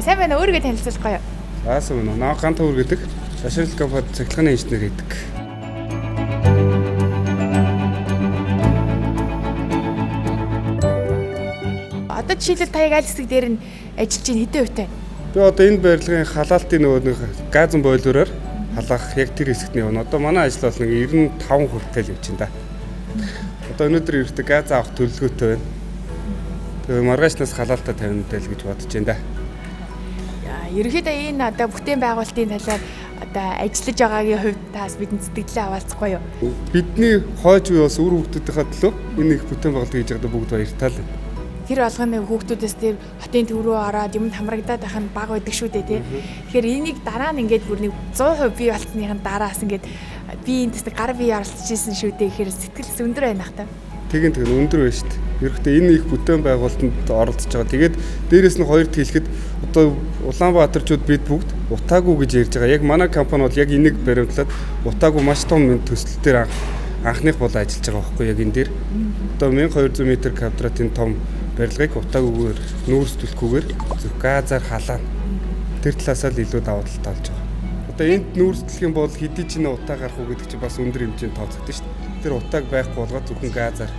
сайн байна уу? Өөрийгөө танилцуулахгүй юу? Заасан байна уу? Наа гант төвөр гэдэг. Ашиглал компанид цахилгааны инженер гэдэг. Одоо жишээлбэл та яг аль хэсэг дээр нь ажиллаж байна хэдэн хувьтай? Би одоо энэ барилгын халаалтын нөгөө нэг газан бойлороор халаах яг тэр хэсэгт нь явна. Одоо манай ажил бол нэг 95 хүртэл явж байна да. Одоо өнөөдөр ерөөхдөө газ авах төлөвлөгөөтэй байна. Тэгээ маргаашнаас халаалтаа тавина даа л гэж бодож байна да. Ерөнхийдөө энэ одоо бүтээн байгуулалтын талаар одоо ажиллаж байгаагийн хувьд таас бидэнд сэтгэлээ хаваалцахгүй юу? Бидний хойч үе бас үр хүүхдүүдийнхээ төлөө энэ их бүтээн байгуулалт хийж байгаадаа бүгд баяртай л. Тэр болгоны хүүхдүүдээс тэр хотын төв рүү ороод юмд хамрагдаад байх нь бага байдаг шүү дээ тий. Тэгэхээр энийг дараа нь ингээд бүр нэг 100% бий болцсныхын дараас ингээд би энэ тест гар бие оролцож исэн шүү дээ гэхээр сэтгэл зөндөр байна хта. Тэгин өндөр байна шүү дээ. Ерөнхийдөө энэ их бүтээн байгуулалтанд оролцож байгаа. Тэгээд дээрэс нь хоёрт хэлэхэд одоо Улаанбаатарчууд бид бүгд утаагүй гэж ярьж байгаа. Яг манай компани бол яг энийг баримтлаад утаагүй маш том төсөл дээр анхных бол ажиллаж байгаа байхгүй яг энэ дээр. Одоо 1200 м квадратын том барилгыг утаагүйгээр нүүрсдүүлэхгүйгээр зөв газар халаана. Тэр талаасаа л илүү давуу талтай болж байгаа. Одоо энд нүүрсдүүлэх юм бол хэдий ч нэ утаа гарах уу гэдэг чинь бас өндөр хэмжээнд тооцогдсон шүү дээ. Тэр утааг байхгүй болгоод зөвхөн газар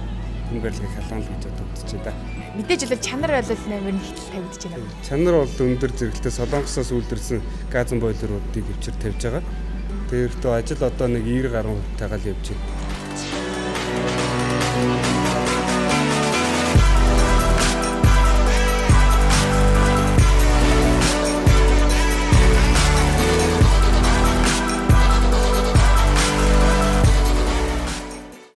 энэ барилгыг халаана гэж бодож байна да. Мэдээж л чанар бол нэмэр нэгтэл тавьдаж байна. Чанар бол өндөр зэрэгтэй солонгосоос үйлдвэрсэн газан бойлоруудыг өвчөр тавьж байгаа. Тэрдээ ажил одоо нэг 90 гаруй таагаал явж байна.